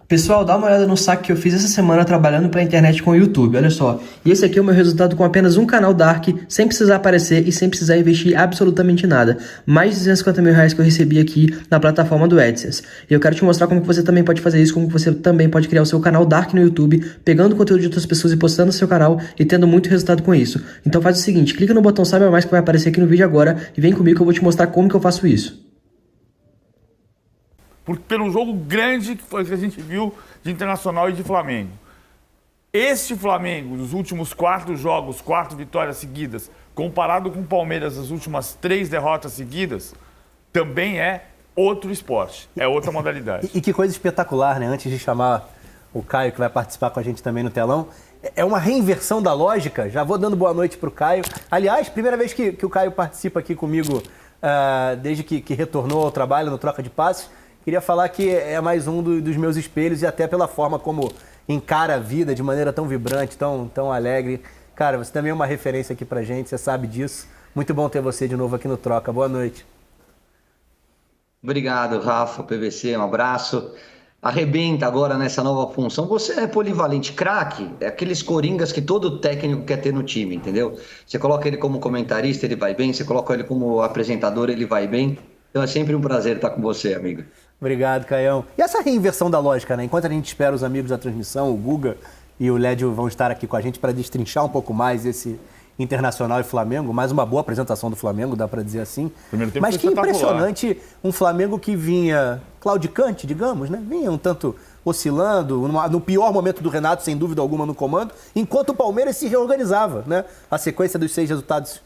Pessoal, dá uma olhada no saque que eu fiz essa semana trabalhando pra internet com o YouTube, olha só. E esse aqui é o meu resultado com apenas um canal Dark, sem precisar aparecer e sem precisar investir absolutamente nada. Mais de 250 mil reais que eu recebi aqui na plataforma do AdSense. E eu quero te mostrar como que você também pode fazer isso, como que você também pode criar o seu canal Dark no YouTube, pegando conteúdo de outras pessoas e postando no seu canal e tendo muito resultado com isso. Então faz o seguinte, clica no botão Saiba Mais que vai aparecer aqui no vídeo agora e vem comigo que eu vou te mostrar como que eu faço isso. Pelo jogo grande que foi que a gente viu de Internacional e de Flamengo. Este Flamengo, nos últimos 4 jogos, 4 vitórias seguidas, comparado com o Palmeiras, as últimas 3 derrotas seguidas, também é outro esporte, é outra modalidade. E que coisa espetacular, né? Antes de chamar o Caio, que vai participar com a gente também no telão, é uma reinversão da lógica. Já vou dando boa noite para o Caio. Aliás, primeira vez que o Caio participa aqui comigo, desde que retornou ao trabalho no Troca de Passes. Queria falar que é mais um dos meus espelhos e até pela forma como encara a vida de maneira tão vibrante, tão alegre. Cara, você também é uma referência aqui pra gente, você sabe disso. Muito bom ter você de novo aqui no Troca. Boa noite. Obrigado, Rafa, PVC, um abraço. Arrebenta agora nessa nova função. Você é polivalente, craque, é aqueles coringas que todo técnico quer ter no time, entendeu? Você coloca ele como comentarista, ele vai bem. Você coloca ele como apresentador, ele vai bem. Então é sempre um prazer estar com você, amigo. Obrigado, Caião. E essa reinversão da lógica, né? Enquanto a gente espera os amigos da transmissão, o Guga e o Lédio vão estar aqui com a gente para destrinchar um pouco mais esse Internacional e Flamengo. Mais uma boa apresentação do Flamengo, dá para dizer assim. Mas que impressionante, um Flamengo que vinha claudicante, digamos, né? Vinha um tanto oscilando, no pior momento do Renato, sem dúvida alguma, no comando, enquanto o Palmeiras se reorganizava, né? A sequência dos 6 resultados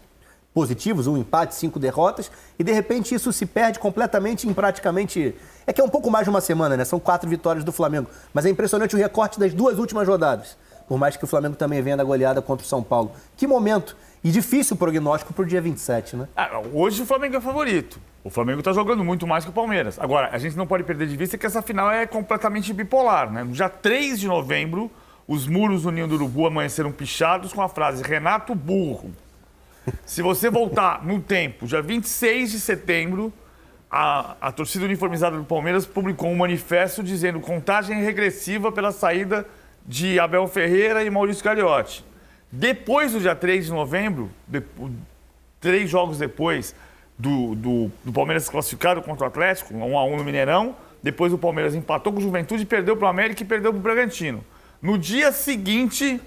positivos, 1 empate, 5 derrotas, e de repente isso se perde completamente em praticamente... É que é um pouco mais de uma semana, né? São 4 vitórias do Flamengo, mas é impressionante o recorte das 2 últimas rodadas, por mais que o Flamengo também venha da goleada contra o São Paulo. Que momento! E difícil o prognóstico para o dia 27, né? Hoje o Flamengo é favorito. O Flamengo está jogando muito mais que o Palmeiras. Agora, a gente não pode perder de vista que essa final é completamente bipolar, né? No dia 3 de novembro, os muros do Ninho do Urubu amanheceram pichados com a frase Renato burro. Se você voltar no tempo, dia 26 de setembro, a torcida uniformizada do Palmeiras publicou um manifesto dizendo contagem regressiva pela saída de Abel Ferreira e Maurício Gagliotti. Depois do dia 3 de novembro, 3 jogos depois do Palmeiras classificado contra o Atlético, 1-1 no Mineirão, depois o Palmeiras empatou com o Juventude, perdeu para o América e perdeu para o Bragantino. No dia seguinte...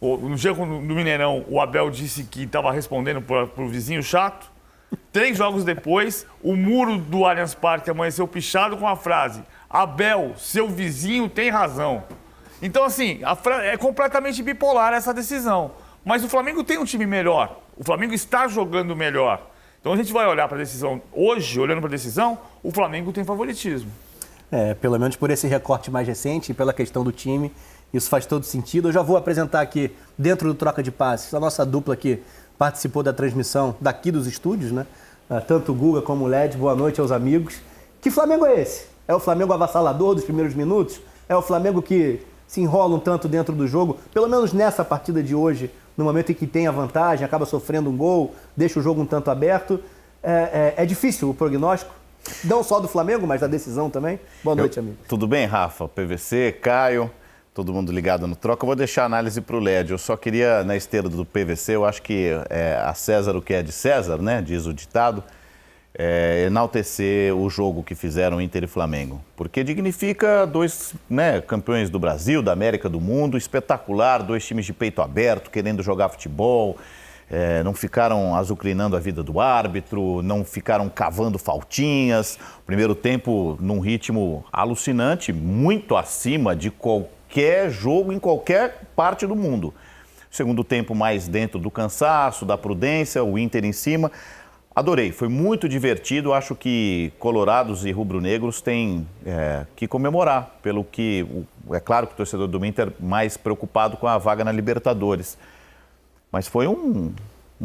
No dia do Mineirão, o Abel disse que estava respondendo para o vizinho chato. 3 jogos depois, o muro do Allianz Parque amanheceu pichado com a frase Abel, seu vizinho tem razão. Então, assim, é completamente bipolar essa decisão. Mas o Flamengo tem um time melhor. O Flamengo está jogando melhor. Então, a gente vai olhar para a decisão. Hoje, olhando para a decisão, o Flamengo tem favoritismo. Pelo menos por esse recorte mais recente e pela questão do time. Isso faz todo sentido. Eu já vou apresentar aqui, dentro do Troca de Passes, a nossa dupla que participou da transmissão daqui dos estúdios, né? Tanto o Guga como o Led. Boa noite aos amigos. Que Flamengo é esse? É o Flamengo avassalador dos primeiros minutos? É o Flamengo que se enrola um tanto dentro do jogo? Pelo menos nessa partida de hoje, no momento em que tem a vantagem, acaba sofrendo um gol, deixa o jogo um tanto aberto. É difícil o prognóstico? Não só do Flamengo, mas da decisão também. Boa noite, amigo. Tudo bem, Rafa? PVC, Caio... Todo mundo ligado no Troca. Eu vou deixar a análise para o Led. Eu só queria, na esteira do PVC, eu acho que a César o que é de César, né? Diz o ditado, enaltecer o jogo que fizeram Inter e Flamengo. Porque dignifica 2 campeões do Brasil, da América, do mundo, espetacular, 2 times de peito aberto, querendo jogar futebol, não ficaram azucrinando a vida do árbitro, não ficaram cavando faltinhas. Primeiro tempo num ritmo alucinante, muito acima de qualquer jogo em qualquer parte do mundo. Segundo tempo mais dentro do cansaço, da prudência, o Inter em cima. Adorei, foi muito divertido. Acho que colorados e rubro-negros têm que comemorar, pelo que, é claro que o torcedor do Inter mais preocupado com a vaga na Libertadores. Mas foi um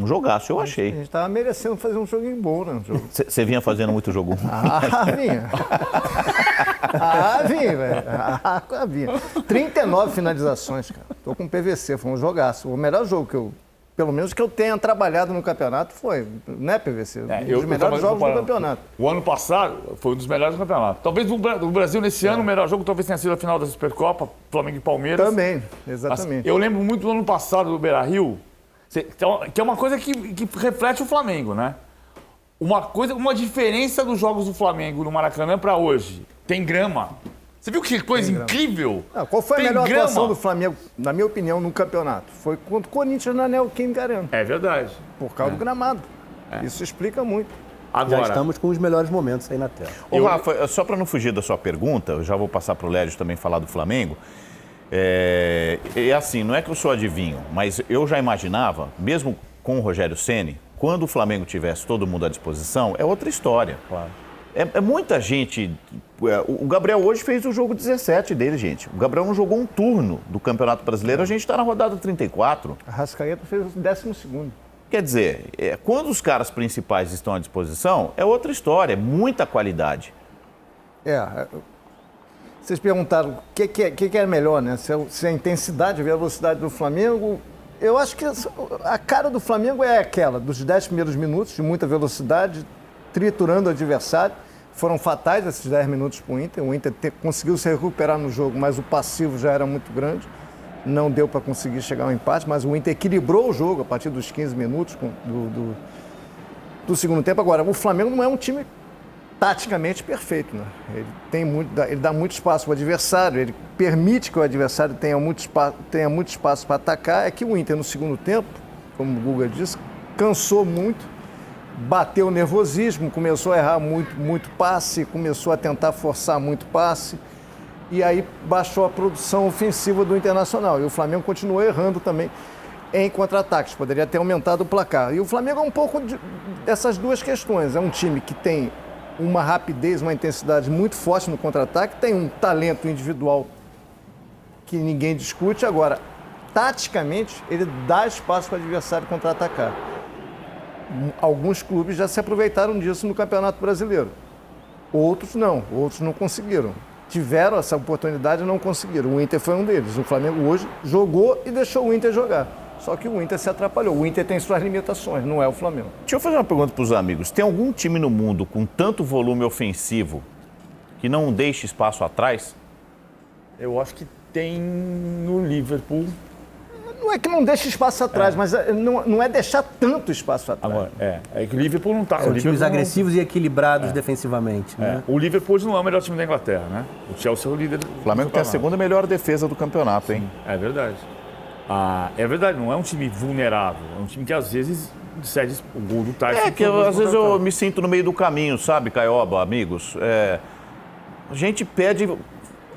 jogaço, eu achei. A gente estava merecendo fazer um joguinho bom, né? Você vinha fazendo muito jogo? Vinha. Vinha, velho. Vinha. 39 finalizações, cara. Tô com PVC, foi um jogaço. O melhor jogo que eu pelo menos que eu tenha trabalhado no campeonato, foi, né, PVC? Um dos melhores trabalhei jogos no do campeonato. O ano passado foi um dos melhores do campeonato. Talvez no Brasil, nesse ano, o melhor jogo talvez tenha sido a final da Supercopa, Flamengo e Palmeiras. Também, exatamente. Eu lembro muito do ano passado do Beira-Rio, que é uma coisa que reflete o Flamengo, né? Uma diferença dos jogos do Flamengo no Maracanã para hoje. Tem grama. Você viu que coisa incrível? Qual foi a Tem melhor grama. atuação do Flamengo, na minha opinião, no campeonato? Foi contra o Corinthians na Neoquímica Arena, É verdade. por causa do gramado. Isso explica muito. Já Agora, estamos com os melhores momentos aí na tela. Ô, Rafa, só para não fugir da sua pergunta, eu já vou passar para o Lédio também falar do Flamengo. É assim, não é que eu sou adivinho, mas eu já imaginava, mesmo com o Rogério Ceni, quando o Flamengo tivesse todo mundo à disposição, é outra história. Claro. É muita gente. O Gabriel hoje fez o jogo 17 dele, gente. O Gabriel não jogou um turno do Campeonato Brasileiro, a gente está na rodada 34. A Rascaeta fez o 12º. Quer dizer, quando os caras principais estão à disposição, é outra história, é muita qualidade. Vocês perguntaram o que é melhor, né? Se a intensidade, a velocidade do Flamengo. Eu acho que a cara do Flamengo é aquela, dos 10 primeiros minutos, de muita velocidade, triturando o adversário. Foram fatais esses 10 minutos para o Inter. O Inter conseguiu se recuperar no jogo, mas o passivo já era muito grande. Não deu para conseguir chegar ao empate, mas o Inter equilibrou o jogo a partir dos 15 minutos do segundo tempo. Agora, o Flamengo não é um time taticamente perfeito, né? Ele dá muito espaço para o adversário, ele permite que o adversário tenha muito espaço para atacar. É que o Inter, no segundo tempo, como o Guga disse, cansou muito, bateu o nervosismo, começou a errar muito passe, começou a tentar forçar muito passe, e aí baixou a produção ofensiva do Internacional. E o Flamengo continuou errando também em contra-ataques, poderia ter aumentado o placar. E o Flamengo é um pouco dessas duas questões. É um time que tem uma rapidez, uma intensidade muito forte no contra-ataque, tem um talento individual que ninguém discute. Agora, taticamente, ele dá espaço para o adversário contra-atacar. Alguns clubes já se aproveitaram disso no Campeonato Brasileiro. Outros não conseguiram. Tiveram essa oportunidade e não conseguiram. O Inter foi um deles. O Flamengo hoje jogou e deixou o Inter jogar. Só que o Inter se atrapalhou. O Inter tem suas limitações, não é o Flamengo. Deixa eu fazer uma pergunta para os amigos. Tem algum time no mundo com tanto volume ofensivo que não deixe espaço atrás? eu acho que tem no Liverpool. Não é que não deixa espaço atrás, mas não é deixar tanto espaço atrás. Agora, é que o Liverpool não está. São times agressivos e equilibrados defensivamente. Né? O Liverpool hoje não é o melhor time da Inglaterra, né? O Chelsea é o líder. O Flamengo tem a segunda melhor defesa do campeonato, hein? É verdade. É verdade, não é um time vulnerável. É um time que às vezes cede o gol do Tyson. É que às vezes eu me sinto no meio do caminho, sabe, Caioba, amigos? A gente pede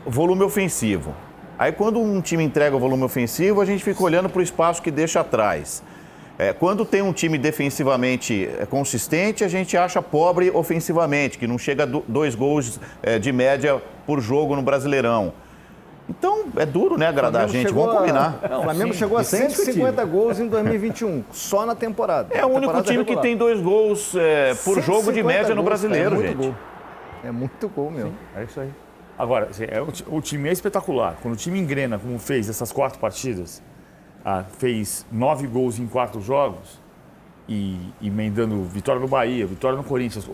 volume ofensivo. Aí quando um time entrega o volume ofensivo, a gente fica olhando para o espaço que deixa atrás. Quando tem um time defensivamente consistente, a gente acha pobre ofensivamente, que não chega a 2 gols de média por jogo no Brasileirão. Então, é duro, né, agradar a gente. Vamos combinar. O Flamengo chegou a 150 gols em 2021, só na temporada. É o único time que tem 2 gols por jogo de média no Brasileiro, gente. Gol. É muito gol, meu. É isso aí. Agora, assim, o time é espetacular. Quando o time engrena, como fez essas 4 partidas, fez 9 gols em 4 jogos, e emendando vitória no Bahia, vitória no Corinthians,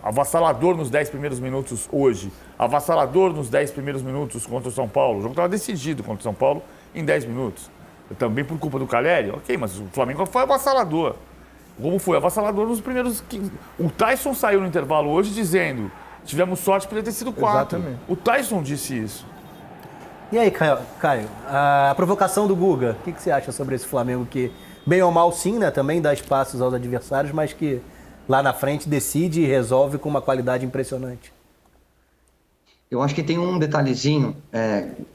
avassalador nos 10 primeiros minutos hoje, avassalador nos 10 primeiros minutos contra o São Paulo. O jogo estava decidido contra o São Paulo em 10 minutos. Também por culpa do Caleri, ok, mas o Flamengo foi avassalador. Como foi avassalador nos primeiros 15. O Tyson saiu no intervalo hoje dizendo: tivemos sorte por ter sido 4. Exatamente. O Tyson disse isso. E aí, Caio, a provocação do Guga, o que você acha sobre esse Flamengo que, bem ou mal sim, né, também dá espaços aos adversários, mas que lá na frente decide e resolve com uma qualidade impressionante? Eu acho que tem um detalhezinho,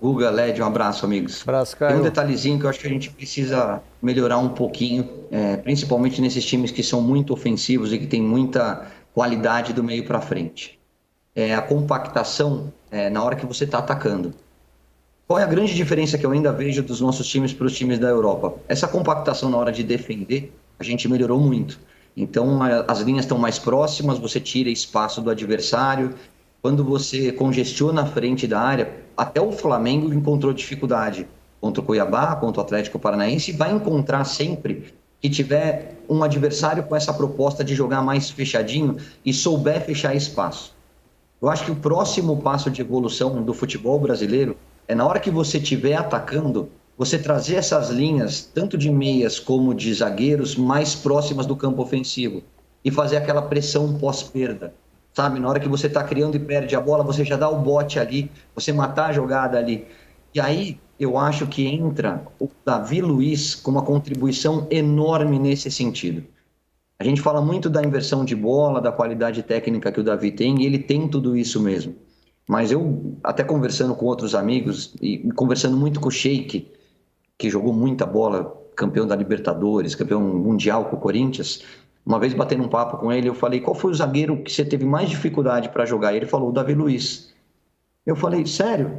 Guga, Led, um abraço, amigos. Abraço, Caio. Tem um detalhezinho que eu acho que a gente precisa melhorar um pouquinho, principalmente nesses times que são muito ofensivos e que tem muita qualidade do meio para frente. A compactação na hora que você está atacando. Qual é a grande diferença que eu ainda vejo dos nossos times para os times da Europa? Essa compactação na hora de defender, a gente melhorou muito. Então, as linhas estão mais próximas, você tira espaço do adversário. Quando você congestiona a frente da área, até o Flamengo encontrou dificuldade contra o Cuiabá, contra o Atlético Paranaense, e vai encontrar sempre que tiver um adversário com essa proposta de jogar mais fechadinho e souber fechar espaço. Eu acho que o próximo passo de evolução do futebol brasileiro é na hora que você estiver atacando, você trazer essas linhas, tanto de meias como de zagueiros, mais próximas do campo ofensivo e fazer aquela pressão pós-perda, sabe? Na hora que você está criando e perde a bola, você já dá o bote ali, você matar a jogada ali. E aí, eu acho que entra o Davi Luiz com uma contribuição enorme nesse sentido. A gente fala muito da inversão de bola, da qualidade técnica que o Davi tem, e ele tem tudo isso mesmo. Mas eu, até conversando com outros amigos, e conversando muito com o Sheik, que jogou muita bola, campeão da Libertadores, campeão mundial com o Corinthians, uma vez batendo um papo com ele, eu falei, qual foi o zagueiro que você teve mais dificuldade para jogar? Ele falou, o Davi Luiz. Eu falei, sério?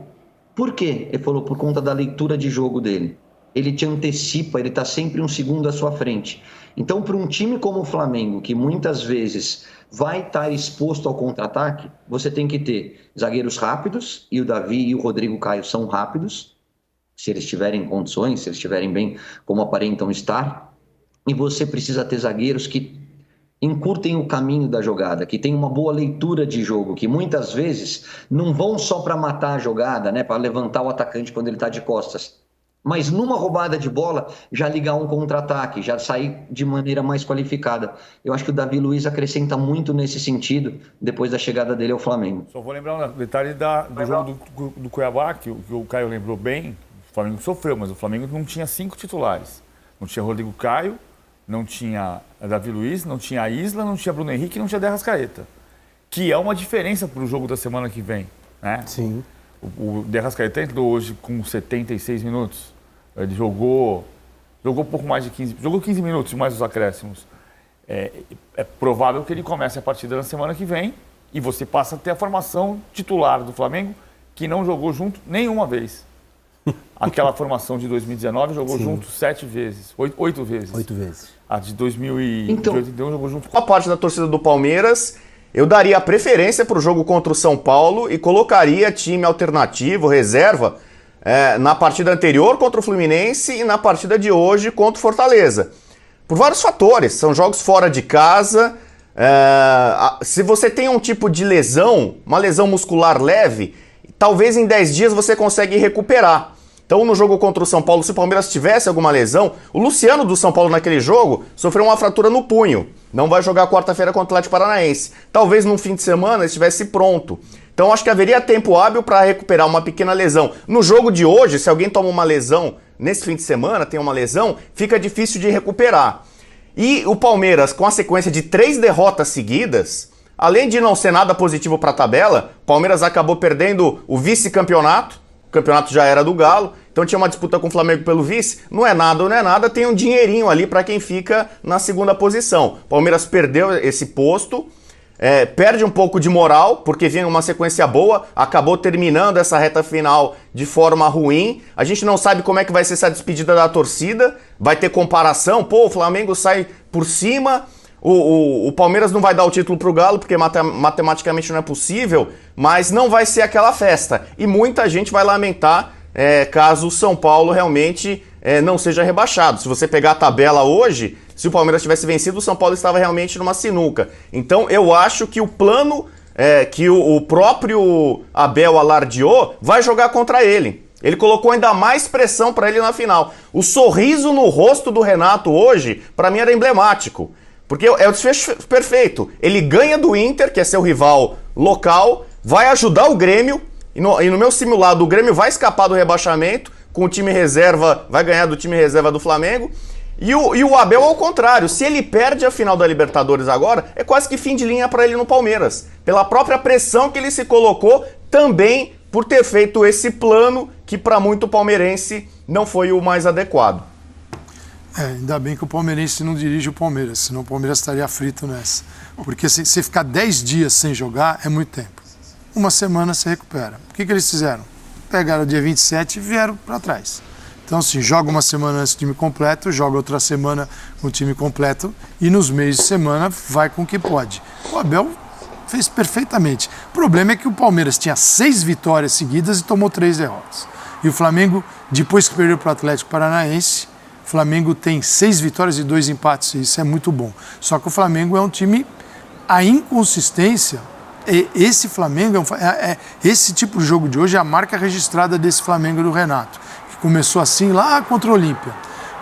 Por quê? Ele falou, por conta da leitura de jogo dele. Ele te antecipa, ele está sempre um segundo à sua frente. Então, para um time como o Flamengo, que muitas vezes vai estar exposto ao contra-ataque, você tem que ter zagueiros rápidos, e o Davi e o Rodrigo Caio são rápidos, se eles tiverem condições, se eles estiverem bem, como aparentam estar, e você precisa ter zagueiros que encurtem o caminho da jogada, que tenham uma boa leitura de jogo, que muitas vezes não vão só para matar a jogada, né, para levantar o atacante quando ele está de costas, mas numa roubada de bola, já ligar um contra-ataque, já sair de maneira mais qualificada. Eu acho que o Davi Luiz acrescenta muito nesse sentido, depois da chegada dele ao Flamengo. Só vou lembrar um detalhe do jogo do Cuiabá, que o Caio lembrou bem. O Flamengo sofreu, mas o Flamengo não tinha 5 titulares. Não tinha Rodrigo Caio, não tinha Davi Luiz, não tinha Isla, não tinha Bruno Henrique, não tinha De Arrascaeta. Que é uma diferença para o jogo da semana que vem, né? Sim. O De Arrascaeta entrou hoje com 76 minutos. Ele jogou pouco mais de 15... Jogou 15 minutos mais os acréscimos. É provável que ele comece a partida na semana que vem e você passa a ter a formação titular do Flamengo, que não jogou junto nenhuma vez. Aquela formação de 2019 jogou junto 7 vezes, 8 vezes. 8 vezes. A de 2081 jogou junto A parte da torcida do Palmeiras, eu daria a preferência para o jogo contra o São Paulo e colocaria time alternativo, reserva, na partida anterior contra o Fluminense e na partida de hoje contra o Fortaleza. Por vários fatores, são jogos fora de casa. Se você tem um tipo de lesão, uma lesão muscular leve, talvez em 10 dias você consegue recuperar. Então, no jogo contra o São Paulo, se o Palmeiras tivesse alguma lesão, o Luciano do São Paulo naquele jogo sofreu uma fratura no punho. Não vai jogar quarta-feira contra o Atlético Paranaense. Talvez no fim de semana estivesse pronto. Então, acho que haveria tempo hábil para recuperar uma pequena lesão. No jogo de hoje, se alguém toma uma lesão nesse fim de semana, tem uma lesão, fica difícil de recuperar. E o Palmeiras, com a sequência de 3 derrotas seguidas, além de não ser nada positivo para a tabela, o Palmeiras acabou perdendo o vice-campeonato. O campeonato já era do Galo, então tinha uma disputa com o Flamengo pelo vice. Não é nada, tem um dinheirinho ali para quem fica na segunda posição. O Palmeiras perdeu esse posto. Perde um pouco de moral, porque vinha uma sequência boa, acabou terminando essa reta final de forma ruim. A gente não sabe como é que vai ser essa despedida da torcida, vai ter comparação, o Flamengo sai por cima, o Palmeiras não vai dar o título pro Galo, porque matematicamente não é possível, mas não vai ser aquela festa. E muita gente vai lamentar caso o São Paulo realmente não seja rebaixado. Se você pegar a tabela hoje, se o Palmeiras tivesse vencido, o São Paulo estava realmente numa sinuca. Então eu acho que o plano que o próprio Abel alardeou vai jogar contra ele. Ele colocou ainda mais pressão para ele na final. O sorriso no rosto do Renato hoje, para mim, era emblemático. Porque é o desfecho perfeito. Ele ganha do Inter, que é seu rival local, vai ajudar o Grêmio, e no meu simulado o Grêmio vai escapar do rebaixamento, com o time reserva, vai ganhar do time reserva do Flamengo. E o Abel ao contrário, se ele perde a final da Libertadores agora, é quase que fim de linha para ele no Palmeiras. Pela própria pressão que ele se colocou, também por ter feito esse plano que para muito palmeirense não foi o mais adequado. Ainda bem que o palmeirense não dirige o Palmeiras, senão o Palmeiras estaria frito nessa. Porque se você ficar 10 dias sem jogar, é muito tempo. Uma semana você recupera. O que eles fizeram? Pegaram o dia 27 e vieram para trás. Então, assim, joga uma semana antes do time completo, joga outra semana com o time completo e nos meios de semana vai com o que pode. O Abel fez perfeitamente. O problema é que o Palmeiras tinha 6 vitórias seguidas e tomou 3 derrotas. E o Flamengo, depois que perdeu para o Atlético Paranaense, O Flamengo tem 6 vitórias e 2 empates, isso é muito bom. Só que o Flamengo é um time, a inconsistência, esse Flamengo, esse tipo de jogo de hoje é a marca registrada desse Flamengo do Renato, que começou assim lá contra o Olímpia,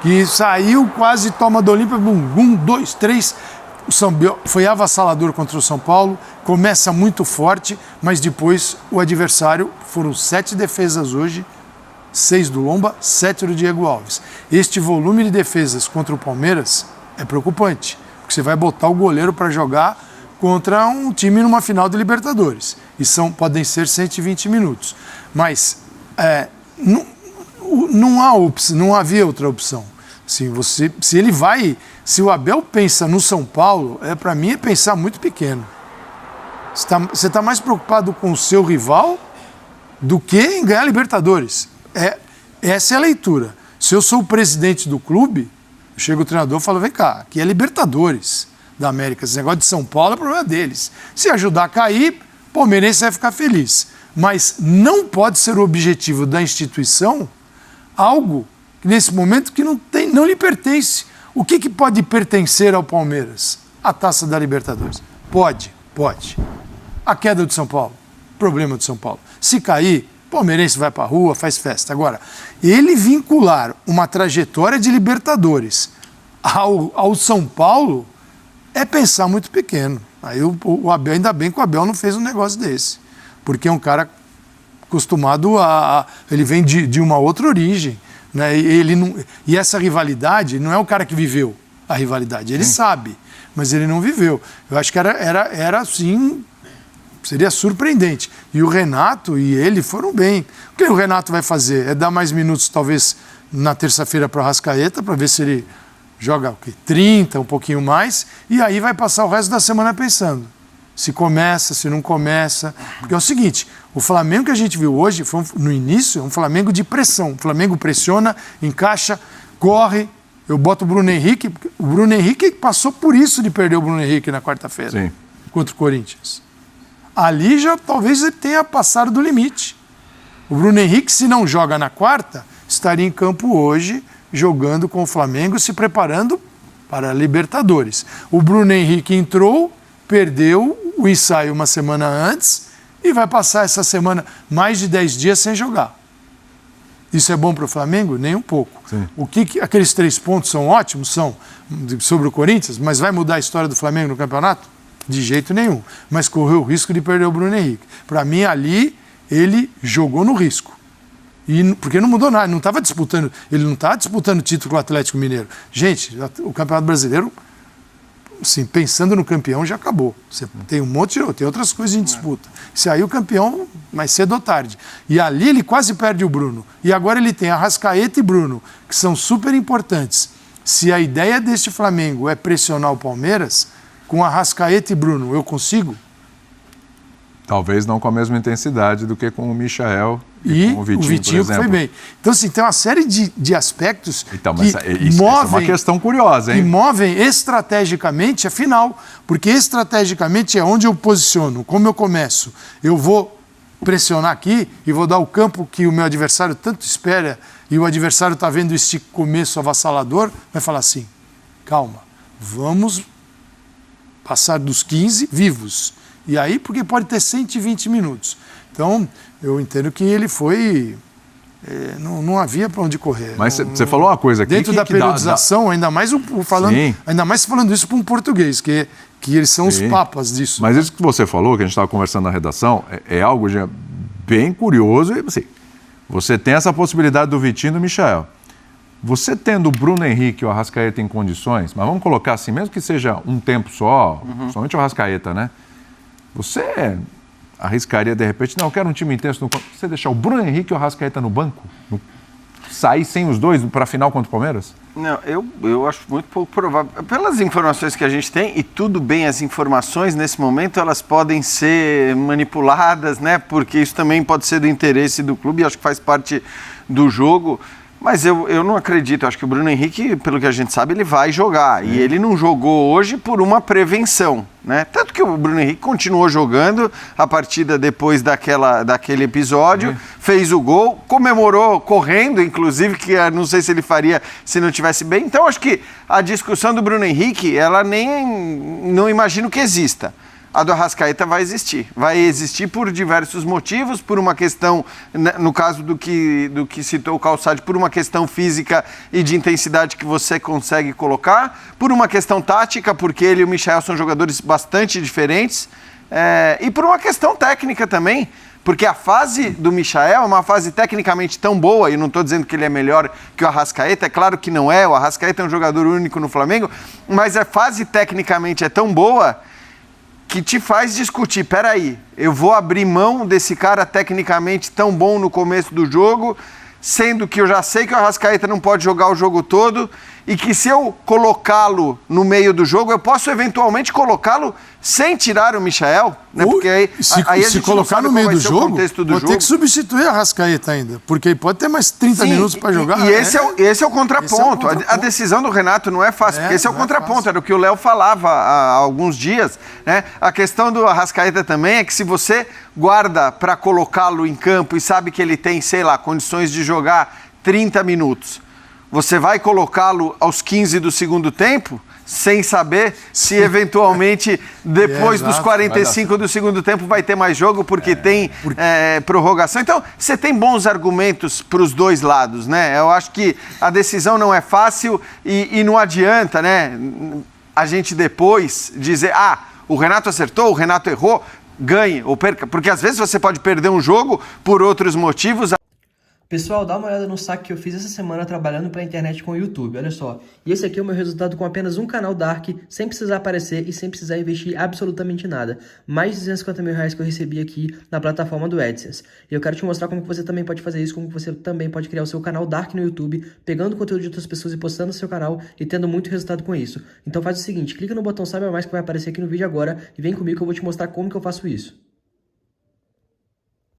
que saiu, quase toma do Olímpia, 1, 2, 3, o São Bel foi avassalador contra o São Paulo, começa muito forte, mas depois o adversário, foram 7 defesas hoje, 6 do Lomba, 7 do Diego Alves. Este volume de defesas contra o Palmeiras é preocupante, porque você vai botar o goleiro para jogar contra um time numa final de Libertadores. E podem ser 120 minutos. Mas não havia outra opção. Assim, se o Abel pensa no São Paulo, para mim é pensar muito pequeno. Você está mais preocupado com o seu rival do que em ganhar Libertadores. Essa é a leitura. Se eu sou o presidente do clube, chega o treinador e fala, vem cá, aqui é Libertadores da América. Esse negócio de São Paulo é problema deles. Se ajudar a cair, o palmeirense vai ficar feliz. Mas não pode ser o objetivo da instituição algo que, nesse momento, que não lhe pertence. O que pode pertencer ao Palmeiras? A taça da Libertadores. Pode. A queda do São Paulo. Problema do São Paulo. Se cair, o palmeirense vai para a rua, faz festa. Agora, ele vincular uma trajetória de Libertadores ao São Paulo é pensar muito pequeno. Aí o Abel, ainda bem que o Abel não fez um negócio desse. Porque é um cara acostumado ele vem de uma outra origem. Né? E essa rivalidade não é o cara que viveu a rivalidade. Ele sabe, mas ele não viveu. Eu acho que era assim, seria surpreendente. E o Renato e ele foram bem. O que o Renato vai fazer? É dar mais minutos, talvez, na terça-feira para o Arrascaeta, para ver se ele joga o quê? 30, um pouquinho mais, e aí vai passar o resto da semana pensando. Se começa, se não começa. Porque é o seguinte, o Flamengo que a gente viu hoje, no início, é um Flamengo de pressão. O Flamengo pressiona, encaixa, corre. Eu boto o Bruno Henrique. O Bruno Henrique passou por isso de perder o Bruno Henrique na quarta-feira contra o Corinthians. Ali já talvez ele tenha passado do limite. O Bruno Henrique, se não joga na quarta, estaria em campo hoje, jogando com o Flamengo, se preparando para a Libertadores. O Bruno Henrique entrou, perdeu o ensaio uma semana antes e vai passar essa semana mais de 10 dias sem jogar. Isso é bom para o Flamengo? Nem um pouco. Aqueles 3 pontos são ótimos, são sobre o Corinthians, mas vai mudar a história do Flamengo no campeonato? De jeito nenhum. Mas correu o risco de perder o Bruno Henrique. Para mim, ali, ele jogou no risco. Porque não mudou nada, ele não estava disputando o título com o Atlético Mineiro. Gente, o Campeonato Brasileiro, assim, pensando no campeão, já acabou. Você tem um monte de tem outras coisas em disputa. Se aí o campeão, mais cedo ou tarde. E ali ele quase perde o Bruno. E agora ele tem Arrascaeta e Bruno, que são super importantes. Se a ideia deste Flamengo é pressionar o Palmeiras, com Arrascaeta e Bruno, eu consigo? Talvez não com a mesma intensidade do que com o Michael e com o Vitinho que foi bem. Então, assim, tem uma série de aspectos então, mas isso é uma questão curiosa, hein? Que movem estrategicamente a final. Porque estrategicamente é onde eu posiciono, como eu começo. Eu vou pressionar aqui e vou dar o campo que o meu adversário tanto espera e o adversário está vendo esse começo avassalador, vai falar assim, calma, vamos passar dos 15 vivos. E aí, porque pode ter 120 minutos. Então, eu entendo que ele foi... não havia para onde correr. Mas você falou uma coisa aqui... Dentro da periodização, ainda mais falando isso para um português, que eles são os papas disso. Mas isso que você falou, que a gente estava conversando na redação, é algo bem curioso. E, assim, você tem essa possibilidade do Vitinho e do Michael. Você tendo o Bruno Henrique e o Arrascaeta em condições, mas vamos colocar assim, mesmo que seja um tempo só, somente o Arrascaeta, né? Você arriscaria, de repente, não, eu quero um time intenso. Você deixar o Bruno Henrique e o Arrascaeta no banco? Sair sem os dois para a final contra o Palmeiras? Não, eu acho muito pouco provável. Pelas informações que a gente tem, e tudo bem, as informações, nesse momento, elas podem ser manipuladas, né? Porque isso também pode ser do interesse do clube, e acho que faz parte do jogo. Mas eu não acredito. Acho que o Bruno Henrique, pelo que a gente sabe, ele vai jogar. E ele não jogou hoje por uma prevenção, né? Tanto que o Bruno Henrique continuou jogando a partida depois daquele episódio, fez o gol, comemorou correndo, inclusive, que não sei se ele faria se não estivesse bem. Então, acho que a discussão do Bruno Henrique, ela não imagino que exista. A do Arrascaeta vai existir. Vai existir por diversos motivos, por uma questão, no caso do que citou o Calçade, por uma questão física e de intensidade que você consegue colocar, por uma questão tática, porque ele e o Michael são jogadores bastante diferentes, e por uma questão técnica também, porque a fase do Michael é uma fase tecnicamente tão boa, e não estou dizendo que ele é melhor que o Arrascaeta, é claro que não é, o Arrascaeta é um jogador único no Flamengo, mas a fase tecnicamente é tão boa que te faz discutir, peraí, eu vou abrir mão desse cara tecnicamente tão bom no começo do jogo, sendo que eu já sei que o Arrascaeta não pode jogar o jogo todo e que se eu colocá-lo no meio do jogo, eu posso eventualmente colocá-lo sem tirar o Michael, né? Porque aí a se gente colocar no meio do jogo, pode ter que substituir a Arrascaeta ainda, porque ele pode ter mais 30 minutos para jogar. E esse é o contraponto. A decisão do Renato não é fácil, porque esse é o contraponto, era o que o Léo falava há alguns dias, né? A questão do Arrascaeta também é que se você guarda para colocá-lo em campo e sabe que ele tem, sei lá, condições de jogar 30 minutos, você vai colocá-lo aos 15 do segundo tempo, sem saber se eventualmente depois dos 45 do segundo tempo vai ter mais jogo, porque tem prorrogação. Então, você tem bons argumentos para os dois lados, né? Eu acho que a decisão não é fácil e não adianta, né, a gente depois dizer, o Renato acertou, o Renato errou, ganhe ou perca, porque às vezes você pode perder um jogo por outros motivos. Pessoal, dá uma olhada no saque que eu fiz essa semana trabalhando pra internet com o YouTube, olha só. E esse aqui é o meu resultado com apenas um canal Dark, sem precisar aparecer e sem precisar investir absolutamente nada. Mais de 250 mil reais que eu recebi aqui na plataforma do AdSense. E eu quero te mostrar como que você também pode fazer isso, como que você também pode criar o seu canal Dark no YouTube, pegando conteúdo de outras pessoas e postando no seu canal e tendo muito resultado com isso. Então faz o seguinte, clica no botão Saiba Mais que vai aparecer aqui no vídeo agora e vem comigo que eu vou te mostrar como que eu faço isso.